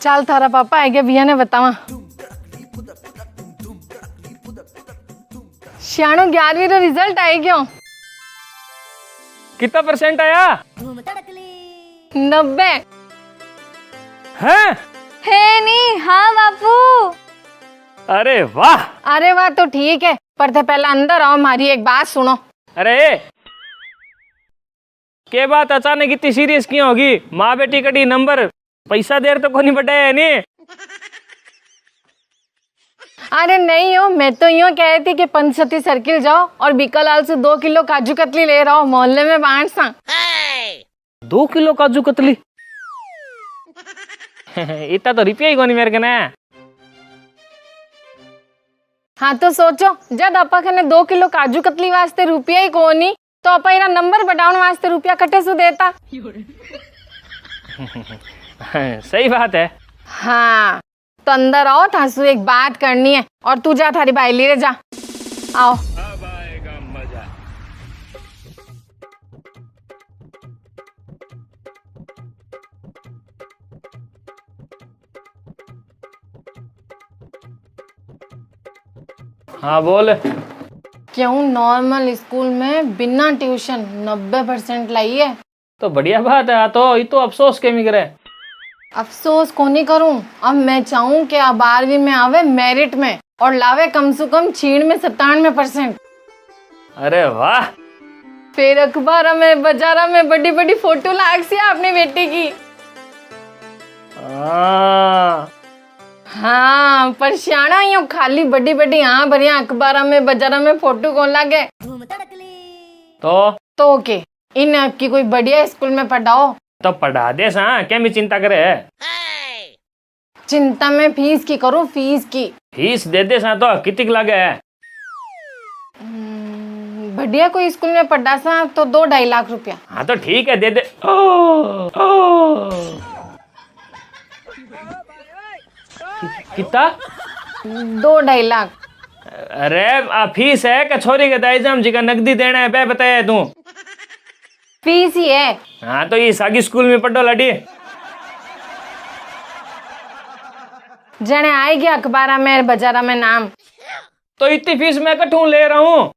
चल थारा पापा है क्या भैया ने बतावा। श्याणु 11वीं रो रिजल्ट आए क्यों? कितना परसेंट आया? 90 हैं? है नहीं? हाँ बापू। अरे वाह। अरे वाह तो ठीक है, पर थे पहले अंदर आओ, हमारी एक बात सुनो। अरे के बात अचानक इतनी सीरियस क्यों होगी? माँ बेटी कटी नंबर पैसा देर तो को नहीं बढ़ाया नहीं। अरे नहीं हो, मैं तो यूँ कह रही थी कि पंचवटी सर्किल जाओ और बीकालाल से 2 किलो काजू कतली ले रहा हो, मोहल्ले में बांट सा। 2 किलो काजू कतली? इतना तो रुपया ही को नहीं मेरे कने। हाँ तो सोचो, जब आपा खने 2 किलो काजू कतली वास्ते रुपया ही को नहीं, तो आपा इरा नंबर बढ़ाने वास्ते रुपया कटे सु देता। सही बात है। हाँ तो अंदर आओ, थासु एक बात करनी है, और तू जा थारी बाइली रे जा। आओ। अब आएगा मजा। हाँ बोल। क्यों नॉर्मल स्कूल में बिना ट्यूशन 90% लाई है? तो बढ़िया बात है। तो ये तो अफसोस के करे। अफसोस को नहीं करूं, अब मैं चाहूं कि अब 12वीं में आवे मेरिट में और लावे कम से कम 96% अरे वाह। फिर अखबार में बाजारा में बड़ी बड़ी फोटो लाग सी अपनी बेटी की। हाँ पर श्याणा यूं खाली बड़ी बड़ी हाँ भरिया अखबार में बाजारा में फोटो कौन लागे? तो के इन आपकी कोई बढ़िया स्कूल में पढ़ाओ। तो पढ़ा दे सा, क्या भी चिंता करे? चिंता में फीस की करूं, फीस की। फीस दे दे सा तो कितनी लगे है? बढ़िया कोई स्कूल में पढ़ा सा तो 2-2.5 लाख रुपया। हाँ तो ठीक है दे दे। कितना? 2-2.5 लाख। अरे फीस है क्या छोरी के दाईजाम जी का नकदी देना है? बताया तू फीस ही है। हाँ तो ये सागी स्कूल में पढ़ो लड़ी। जने आएगी अखबारा में बाजारा में नाम। तो इतनी फीस मैं कठू ले रहा हूँ?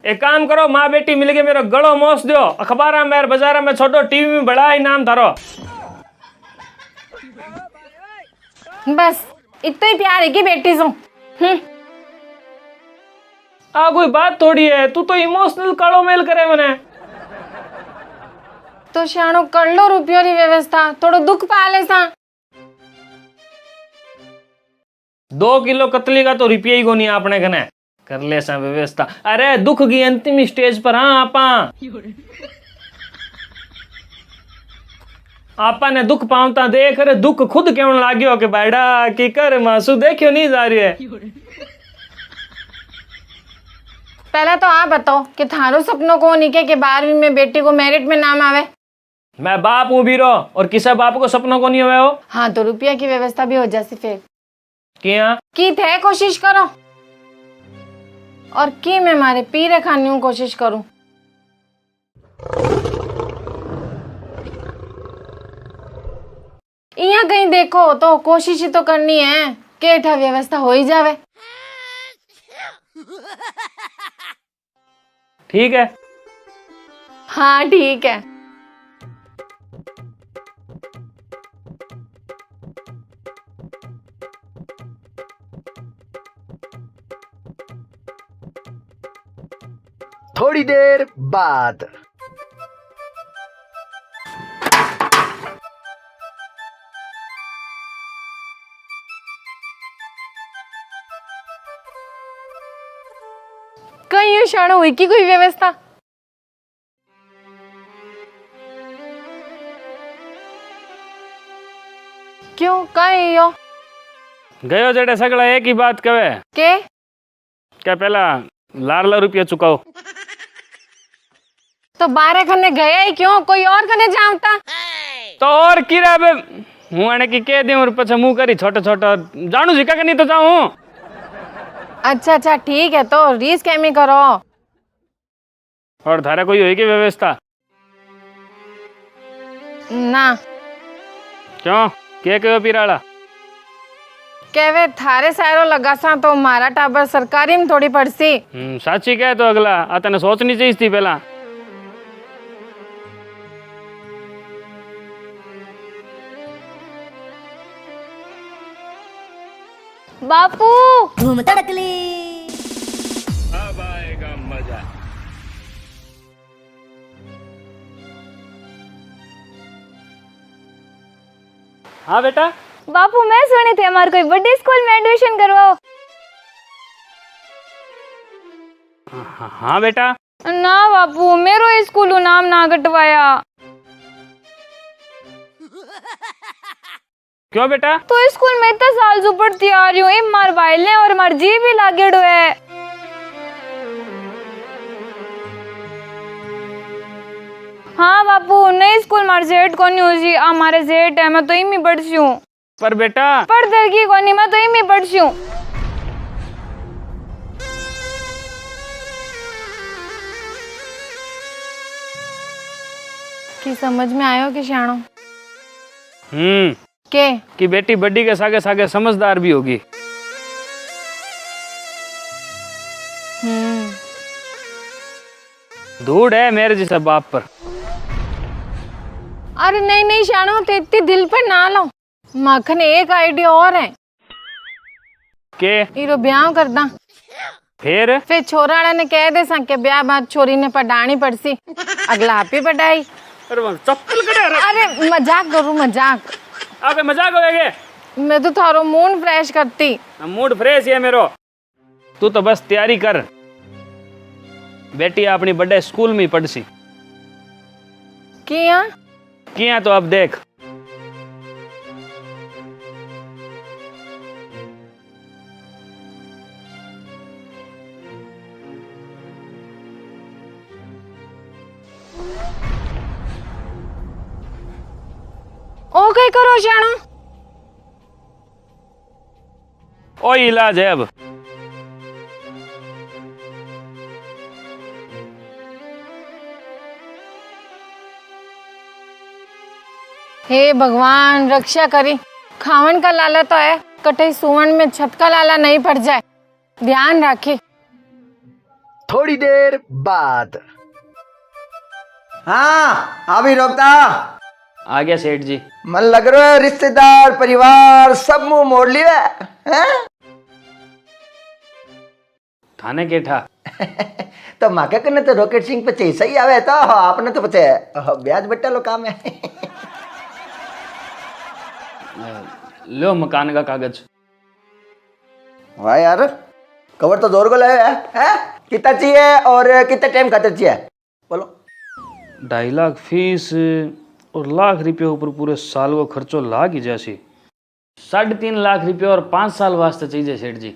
एक काम करो, माँ बेटी मिल के मेरा गड़ो मोस दो, अखबारा में बाजारा में छोटो, टीवी में बड़ा ही नाम थारो। बस इतना ही प्यार है कि बेटी सो। कोई बात थोड़ी है, तू तो इमोशनल कालो मेल करे मने। तो शाणो कर लो रुपयों की व्यवस्था, थोड़ो दुख पाले सा। 2 किलो कतली का तो रुपया ही को नहीं आपने कने, कर ले सा व्यवस्था। अरे दुख की अंतिम स्टेज पर हाँ आपा ने दुख पावता देख रे दुख खुद क्यों लाग्यो कि बैडा की कर मासू देखियो नहीं जा रही है। पहले तो आप बताओ कि थारो सपनों को नहीं के 12वीं में बेटी को मेरिट में नाम आवे? मैं बाप हूँ बीरो, और किसी बाप को सपनों को नहीं हुए हो? हाँ तो रुपया की व्यवस्था भी हो जाती फिर। किया की थे कोशिश करो, और की मैं मारे पीरे खानी हूँ कोशिश करूं। यहाँ कहीं देखो तो कोशिश ही तो करनी है कि एठा व्यवस्था हो ही जावे। ठीक है। हाँ ठीक है। थोड़ी देर बाद कहीं क्षण हुई की कोई व्यवस्था? क्यों कहीं यो गयो जेड़े सगड़ा एक ही बात कहे के क्या पहला लारला रुपया चुकाओ। तो 12 खने गया ही क्यों, कोई और खने जामता? तो और किरा बे हूँ आने की कह दे और पछे मुंह करी छोटा छोटा जानू जी का नहीं तो जाऊं। अच्छा अच्छा ठीक है, तो रीस कैमी करो। और थारा कोई होई की व्यवस्था? ना। क्यों के कहो पिराला? कहवे थारे सारो लगासा तो मारा टाबर सरकारी में थोड़ी पड़सी। साची कहे तो अगला आ तने सोचनी चाहिए थी पहला। बापू धूम तड़कली। अब आएगा मजा। हाँ बेटा। बापू मैं सुनी थी हमारे कोई बड़े स्कूल में एडमिशन करवाओ। हाँ बेटा। ना बापू मेरो स्कूल नाम ना कटवाया। क्यों बेटा? तो स्कूल में इतना साल जो पढ़ती आ रही हूँ, मार भाईले और मार जी भी लागेड़ो है। हाँ बापू नई स्कूल मार जेठ कोनी हो जी, आ मारे जेठ है, मैं तो इमी पढ़सी हूँ। पर बेटा पढ़ दर की कोनी, मैं तो इमी पढ़सी हूँ। की समझ में आयो कि शाणो? के कि बेटी बड़ी के सागे सागे समझदार भी होगी। धूड़ है मेरे जैसा बाप पर। अरे नहीं नहीं शाणो, तो इतनी दिल पर ना लो। माखन एक आइडिया और है के इरो ब्याह करदा। फिर छोराड़ा ने कह दे सा के ब्याह बाद छोरी ने पढ़ानी पड़सी, अगला आप ही पढ़ाई। अरे चप्पल करे। अरे मजाक करूँ मजाक। अबे मजाक होएगे? मैं तो थारो मूड फ्रेश करती। मूड फ्रेश है मेरो। तू तो बस तैयारी कर, बेटी अपनी बड़े स्कूल में ही पढ़सी। किया तो अब देख। ओ कई करो शाणो? ओ इलाज है अब। हे भगवान रक्षा करी। खावन का लाला तो है, कटे सुवन में छत का लाला नहीं पड़ जाए, ध्यान रखे। थोड़ी देर बाद। हाँ अभी रोकता। आ गया सेठ जी। मन लग रहा है रिश्तेदार परिवार सब मुंह मोड़ लिया है? थाने के ठा तो माके कने तो रॉकेट सिंह पे चैसा ही आवे तो आपने तो पचे ब्याज बट्टा लो काम है। लो मकान का कागज। वाह यार कवर तो जोर को लगे है? कितना चाहिए और कितना टाइम खातिर चाहिए बोलो? 2.5 लाख फीस और लाख रुपये ऊपर पूरे साल को खर्चो लाग ही जैसी। 3.5 लाख रुपये और 5 साल वास्ते चाहिए सेठ जी।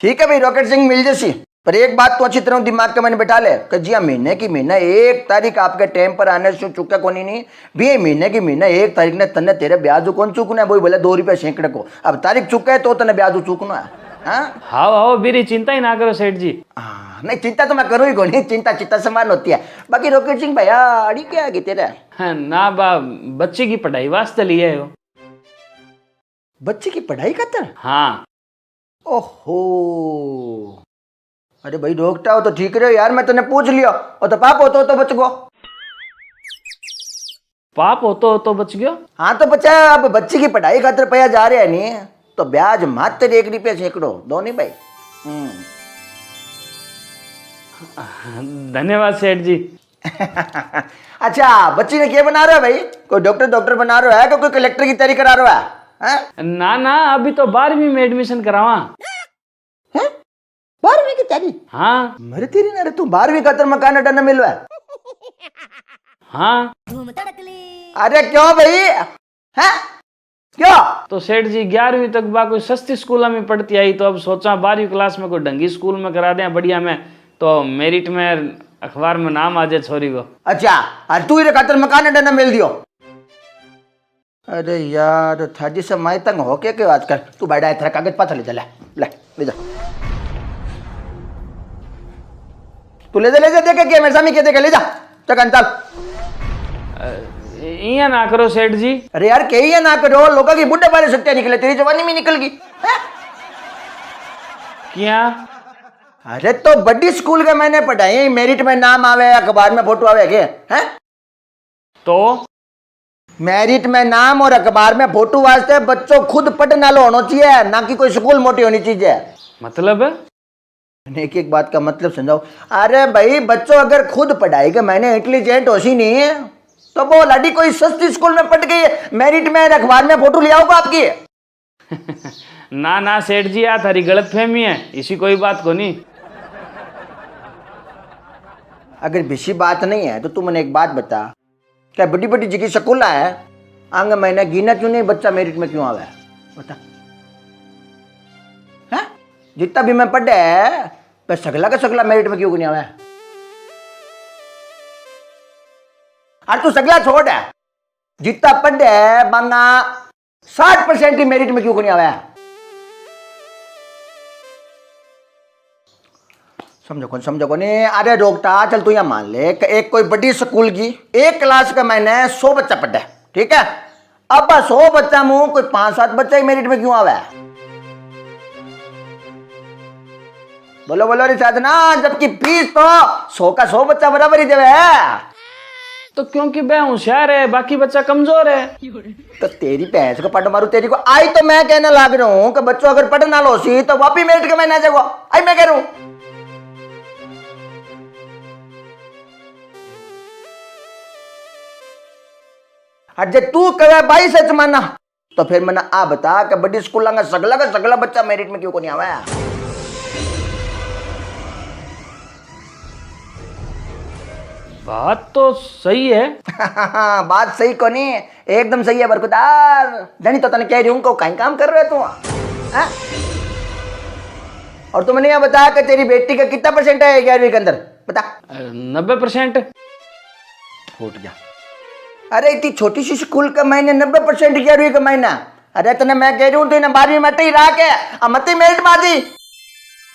ठीक है भाई रॉकेट सिंह मिल जैसी, पर एक बात तो अच्छी तरह दिमाग के मैंने बैठा ले कि जी महीने की महीना 1 तारीख आपके टाइम पर आने से चुका कोनी नहीं भी महीने की महीना 1 तारीख ने तन्ने तेरे ब्याज कौन चूकना है? वही बोले 2 रुपये सैकड़े को। अब तारीख चुका है तो तने ब्याज चूकना है। हाँ बीरी चिंता ही ना करो सेठ जी। नहीं चिंता तो मैं करूँ ही कौन, चिंता चिंता समान होती है। बाकी रॉकेट सिंह भैया अड़ी क्या की तेरा? ना बा बच्चे की पढ़ाई वास्ते लिए हो। बच्चे की पढ़ाई खातर? हाँ। ओहो अरे भाई रोकता हो तो ठीक रहे यार, मैं तने पूछ लिया और तो पाप होता हो तो बच गो। पाप हो तो बच गयो। हाँ तो बचा। अब बच्चे की पढ़ाई खातर पैसा जा रहे हैं नहीं तो ब्याज मात्र 1 रुपया सैकड़ो दो नहीं भाई। धन्यवाद सेठ जी। अच्छा बच्ची ने क्या बना रहा है भाई? कोई डॉक्टर बना रहा है? कोई कलेक्टर की तैयारी करा रहा है? ना अभी तो 12वीं में एडमिशन करावा। 12वीं की तैयारी? हाँ। मेरे तेरी ना रे तू 12वीं खातर मकान अड्डा मिल रहा है? हाँ। अरे क्यों भाई? है क्यों? तो सेठ जी 11वीं तक बा कोई सस्ती स्कूल में पढ़ती आई, तो अब सोचा 12वीं क्लास में कोई ढंगी स्कूल में करा दें बढ़िया में, तो मेरिट में अखबार में नाम आ जाए छोरी को। अच्छा और तू ही खातर मकान अड्डा मिल दियो? अरे यार थाजी से माई तंग हो के क्यों आजकल? तू बैठा है, कागज पाथा ले जा, ले जा तू ले जा देखे क्या मेरे सामने क्या देखे, ले जा चल चल। इया ना करो सेठ जी। अरे यार कही ना करो, लोगों की बुढ़े बारे सत्या निकले, तेरी जवानी में निकल गई। क्या? अरे तो बड़ी स्कूल के मैंने पढ़ाई, मेरिट में नाम आवे, अखबार में फोटो आवे के हैं? तो मेरिट में नाम और अखबार में फोटो वास्ते बच्चों खुद पढ़ने वाला होना चाहिए, ना कि कोई स्कूल मोटी होनी चाहिए। मतलब? एक एक बात का मतलब समझाओ। अरे भाई बच्चों अगर खुद पढ़ाई के मैंने इंटेलिजेंट होशी नहीं है तो वो लड़ी कोई सस्ती स्कूल में पढ़ गई है, मेरिट में अखबार में फोटो ले आओगे आपकी। ना ना सेठ जी, आ थारी गलत फहमी है, इसी कोई बात को नहीं। अगर बेसी बात नहीं है तो तू मैंने एक बात बता, क्या बड़ी बड़ी जगह स्कूल है आंग महीने गिना क्यों नहीं बच्चा मेरिट में क्यों आवे? बता है? जितना भी मैं पढ़े पर सगला का सगला मेरिट में क्यों नहीं आवे? अरे तू सगला छोड़ है, जितना पढ़े बांगा 60% ही मेरिट में क्यों नहीं आवे? समझो कौन नहीं? अरे रोकता चल तू यहाँ मान ले एक कोई बड़ी स्कूल की एक क्लास का मैंने 100 बच्चा पढ़ा, ठीक है? अब 100 बच्चा मुंह कोई 5-7 बच्चा ही मेरिट में क्यों आवे? बोलो बोलो रे साधना, जबकि फीस तो 100 का 100 बच्चा बराबर ही देवे है। तो क्योंकि मैं होशियार है, बाकी बच्चा कमजोर है। तो तेरी भैंस को पट मारू तेरी को। आई तो मैं कहने लग रहा हूं कि बच्चों अगर पढ़ना लो सी तो वापी मेरिट के मैं ना जाओ। आई मैं कह रहा हूं अजय तू कहे 22 सच माना तो फिर मैंने आ बता कि बड़ी स्कूल का सगला बच्चा मेरिट में क्यों को नहीं आवा? बात तो सही है। बात सही को नहीं, एकदम सही है बरकदार। धनी तो तने कह रही हूं को कहीं काम कर रहे तू हाँ? और तू मैंने यह बता कि तेरी बेटी का कितना परसेंट है 11वीं के अंदर? बता। 90%। फूट गया। अरे इतनी छोटी सी स्कूल का महीने 90% 11वीं का महीना? अरे तने मैं कह रही हूं तो 12वीं मत ही रहा के मत ही मेरिट मादी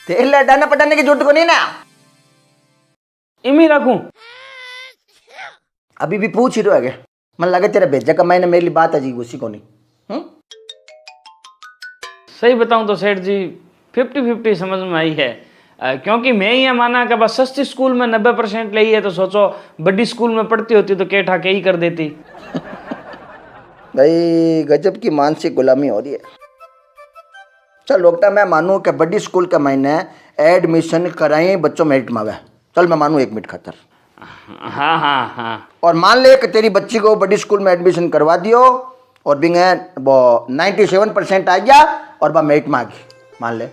तेल डाना पटाने की जरूरत को नहीं ना। इमी रखूं? अभी भी पूछ ही रहे मन लगे तेरा भेजा का महीने मेरी बात अजीब उसी को नहीं। सही बताऊं तो सेठ जी 50-50 समझ में आई है, क्योंकि मैं ये माना कि बस सस्ती स्कूल में 90% ली है तो सोचो बड़ी स्कूल में पढ़ती होती तो केठा के ही कर देती। भाई गजब की मानसिक गुलामी हो रही है। चल लोकटा मैं मानूं कि बड़ी स्कूल के महीने एडमिशन कराएं बच्चों मेरिट में आवे, चल मैं मानूं 1 मिनट खातर। हाँ हाँ हाँ। और मान ले कि तेरी बच्ची को बड़ी स्कूल में एडमिशन करवा दियो और बिंग वो 97% आ गया और वह मेरिट में आ गई, मान ले।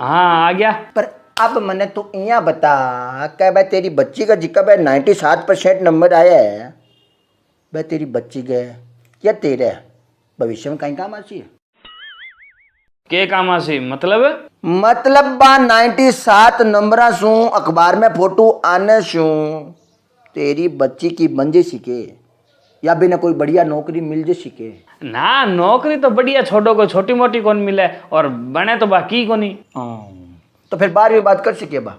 हाँ आ गया। पर अब मैंने तो यहाँ बता क्या भाई तेरी बच्ची का जिक्का भाई 97% नंबर आया है, भाई तेरी बच्ची के या तेरे भविष्य में कहीं काम आती है? के काम आसी मतलब? मतलब बा 97 नंबर सू अखबार में फोटो आने सू तेरी बच्ची की बंजे सीखे या बिना कोई बढ़िया नौकरी मिल जे सीखे? ना नौकरी तो बढ़िया छोटो को छोटी मोटी कौन मिले और बने तो बाकी को नहीं। तो फिर 12वीं बात कर सके बा?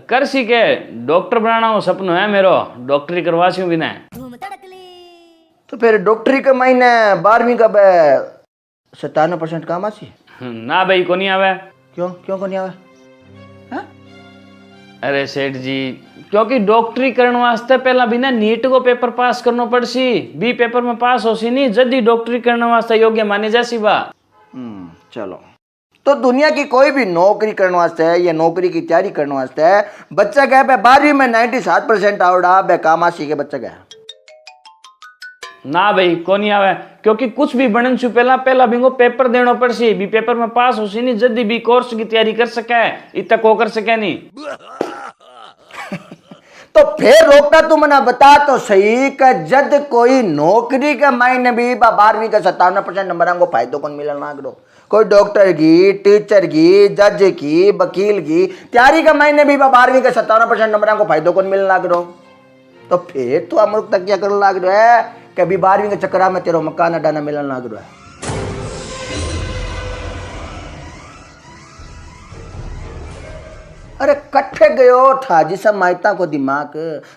कर सीखे, डॉक्टर बनाना हो सपनों है मेरो, डॉक्टरी करवासी बिना। तो फिर डॉक्टरी के महीने 12वीं का 97% काम आसी? ना भाई को नहीं आवे। क्यों को नहीं आवे? अरे सेठ जी क्योंकि डॉक्टरी करने वास्ते पहला बिना नीट को पेपर पास करना पड़सी, बी पेपर में पास होसी नहीं जल्दी डॉक्टरी करने वास्ते योग्य माने जासी बा। चलो तो दुनिया की कोई भी नौकरी करने वास्ते या नौकरी की तैयारी करने वास्ते बच्चा क्या है 12वीं में 97% आवड़ा बे काम आसी के बच्चा क्या? ना भाई को नहीं आवे, क्योंकि कुछ भी बनन से पहला बिंगो पेपर देना पड़सी, बी पेपर में पास होसी नहीं जल्दी भी कोर्स की तैयारी कर सके, इतना को कर सके नहीं। तो फिर रोकता तू मना बता तो सही कि जद कोई नौकरी के मायने भी 12वीं का 97% नंबर को फायदो कौन मिलना ना करो, कोई डॉक्टर की, टीचर की, जज की, वकील की तैयारी के मायने भी 12वीं के 97% नंबर को फायदो कौन मिलना करो। तो फिर तो अमृत तक क्या करने लग रहा है कि अभी 12वीं के चक्कर में तेरा मकान अडाना मिलना लग रहा है। अरे कट्ठे गयो था जिसम माइता को दिमाग,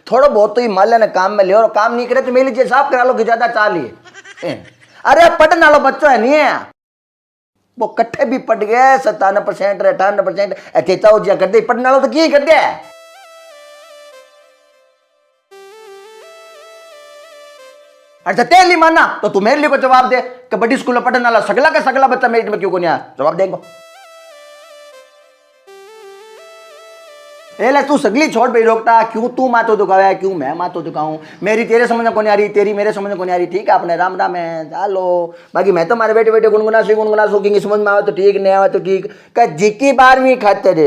थोड़ा बहुत तो ही माले ने काम में ले और काम नहीं करे तो मेरे साफ करा लो कि ज्यादा चाह लिए। अरे पढ़ने वाला बच्चा है नहीं है, वो कट्ठे भी पढ़ गए 97% 98% ऐसे चाहो जिया कर दे पढ़ने वालों तो की कर दे। अच्छा तेरे लिए माना तो तू मेरे लिए को जवाब दे कि बड़ी स्कूल में पढ़ने वाला सगला का सगला बच्चा मेरिट में क्यों को नहीं आया, जवाब देंगे। ले तू सगली छोड़ भाई रोकता क्यों तू मातो दुखाया क्यों मैं मातो दुखाऊं, मेरी तेरे समझ में कौन आ रही तेरी मेरे समझ में कौन आ रही, ठीक है अपने राम राम है चलो। बाकी मैं तो मारे बेटे बेटे गुनगुना सो कि समझ में आवे तो ठीक नहीं आवे तो ठीक का जी की 12वीं खातिर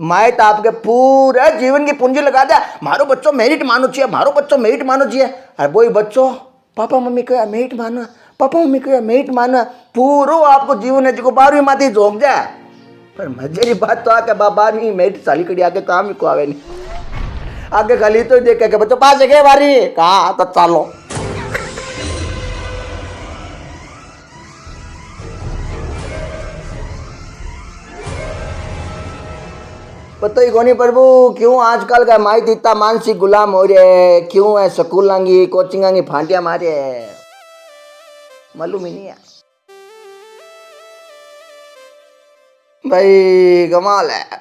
माए तो आपके पूरे जीवन की पूंजी लगा दिया मारो बच्चों मेरिट मानो चाहिए मारो बच्चों मेरिट मानो चाहिए। अरे वही बच्चों पापा मम्मी को मेरिट माना पापा मम्मी को मेरिट माना पूरा आपको जीवन है जो 12वीं माती झोंक जाए। पर मजे की बात तो आके 12वीं मेरिट साली कड़ी आके काम ही को आवे नहीं आगे खाली तो देख के बच्चों पास है 12वीं कहा तो चालो। पता ही कौन प्रभु क्यों आजकल का माइट इतना मानसिक गुलाम हो रहे क्यों है स्कूलांगी कोचिंगांगी फांटियां मारे मालूम ही नहीं है भाई। कमाल है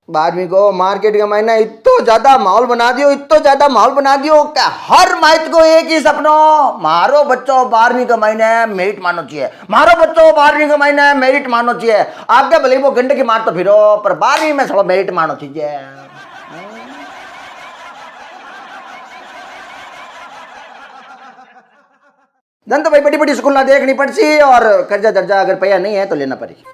12वीं को मार्केट का महीना इतना ज्यादा माहौल बना दियो क्या हर माइट को एक ही सपनो मारो बच्चों 12वीं का महीना है मेरिट मानो चाहिए मारो बच्चों 12वीं का महीना है मेरिट मानो चाहिए। आगे भले वो घंटे की मार तो फिरो पर 12वीं में थोड़ा मेरिट मानो चाहिए। धन तो भाई बड़ी बड़ी स्कूल ना देखनी पड़ती और कर्जा दर्जा अगर पैसा नहीं है तो लेना पड़ी।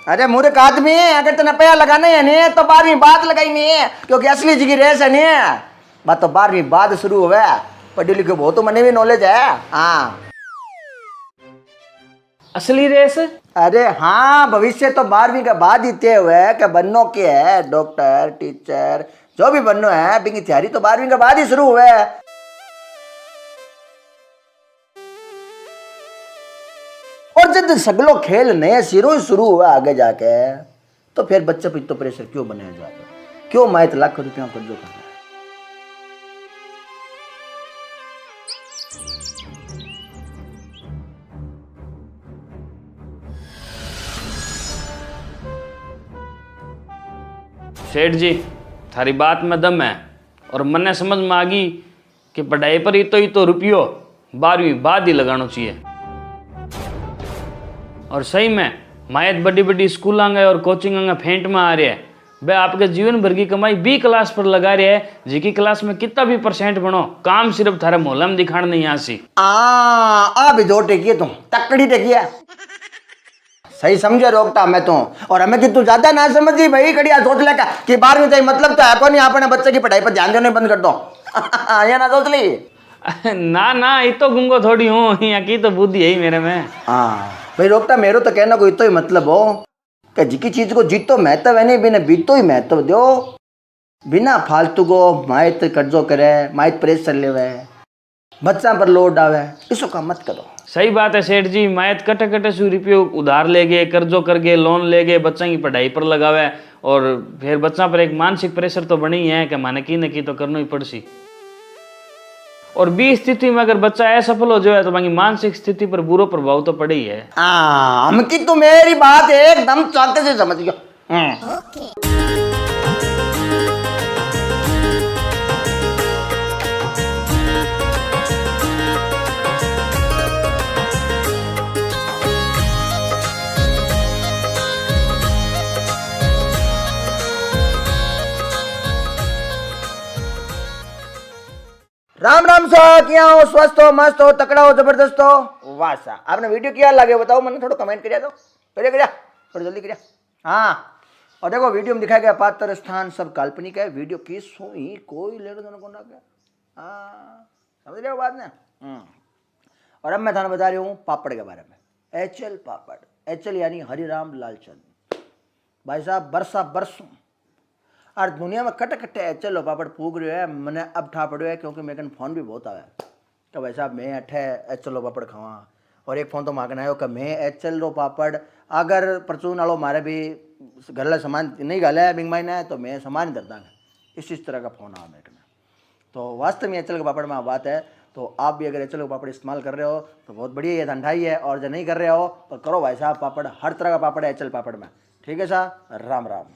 अरे मूर्ख आदमी अगर तेना पैसा लगाना है नहीं तो 12वीं बाद लगाई नहीं है क्योंकि असली जी की रेस है नहीं बात तो 12वीं बाद शुरू हुआ पढ़े लिखे बहुत तो मने भी नॉलेज है। हाँ असली रेस अरे हाँ भविष्य तो 12वीं के बाद ही तय हुआ है कि बननो के है डॉक्टर टीचर जो भी बननो है बिंगी तैयारी तो 12वीं के बाद ही शुरू हुआ है। और जब सगलो खेल नए सिरों ही शुरू हुआ आगे जाके तो फिर बच्चे पर तो प्रेशर क्यों बनाया जाता क्यों माइत लाखों रुपया कर्जो करना है। सेठ जी थारी बात में दम है और मन्ने समझ में आ गई कि पढ़ाई पर ही तो रुपयो 12वीं बाद ही लगाना चाहिए। और सही में मायत बड़ी बड़ी स्कूल गए और कोचिंग फेंट में आ रहे हैं वे आपके जीवन भर की कमाई बी क्लास पर लगा रहे हैं जी क्लास में कितना भी % बनो काम सिर्फ थारे मोहल्ला में दिखाने नहीं आसी। भी दो टेकिए तुम तकड़ी टेकिए सही समझे रोकता मैं तो और हमें कि तू ज्यादा ना समझी भाई कड़िया सोच लेगा कि 12वीं तो मतलब तो है कौन नहीं अपने बच्चे की पढ़ाई पर ध्यान देने बंद कर दो ये ना सोच ली ना ये तो गुंगो थोड़ी हूँ यहाँ की तो बुद्धि है ही मेरे में। हाँ भाई रोकता मेरे तो कहना कोई तो ही मतलब हो कि जिकी चीज को जीतो महत्व है नहीं बिना बीतो ही महत्व दो बिना फालतू को माइत कर्जो करे माइत प्रेशर ले बच्चा पर लोड आवे इसको काम मत करो। सही बात है सेठ जी मायत कटे कटे सौ रुपये उधार ले गए कर्जो कर गए लोन ले गए बच्चा की पढ़ाई पर लगावे और फिर बच्चा पर एक मानसिक प्रेशर तो बनी है कि माने की न की तो करना ही पड़सी। और बी स्थिति में अगर बच्चा असफल हो जाए तो बाकी मानसिक स्थिति पर बुरा प्रभाव तो पड़े ही है। हम की तो मेरी बात एकदम चाके से समझ गया। राम राम सो क्या हो स्वस्थ हो मस्त हो तकड़ा हो जबरदस्त हो वाह सा आपने वीडियो क्या लगे बताओ मैंने थोड़ा कमेंट करिया दो करिया थोड़ा जल्दी करिया। हाँ और देखो वीडियो में दिखाया गया पात्र स्थान सब काल्पनिक है वीडियो की सोई कोई लेने देने को ना क्या। हाँ समझ रहे हो बात ने। और अब मैं थाना बता रही हूँ पापड़ के बारे में HL पापड़ HL यानी हरिराम लालचंद भाई साहब बरसों और दुनिया में कटे कटे चलो पापड़ फूक रहे है मैंने अब ठा पड़ो है क्योंकि मेरे कन फोन भी बहुत आया तो भाई साहब मैं अठे चलो पापड़ खावा और एक फ़ोन तो मांगना है कि मैं चलो पापड़ अगर परचून वालों मारे भी घर सामान नहीं गाले बिंग माइन है तो मैं सामान ही दर दांगा इस तरह का फ़ोन आया मेरे को। तो वास्तव में चल के पापड़ में बात है तो आप भी अगर एचएल का पापड़ इस्तेमाल कर रहे हो तो बहुत बढ़िया, ये ठंडाई है। और जो नहीं कर रहे हो तो करो भाई साहब, पापड़ हर तरह का पापड़ है एचएल पापड़ में। ठीक है साहब, राम राम।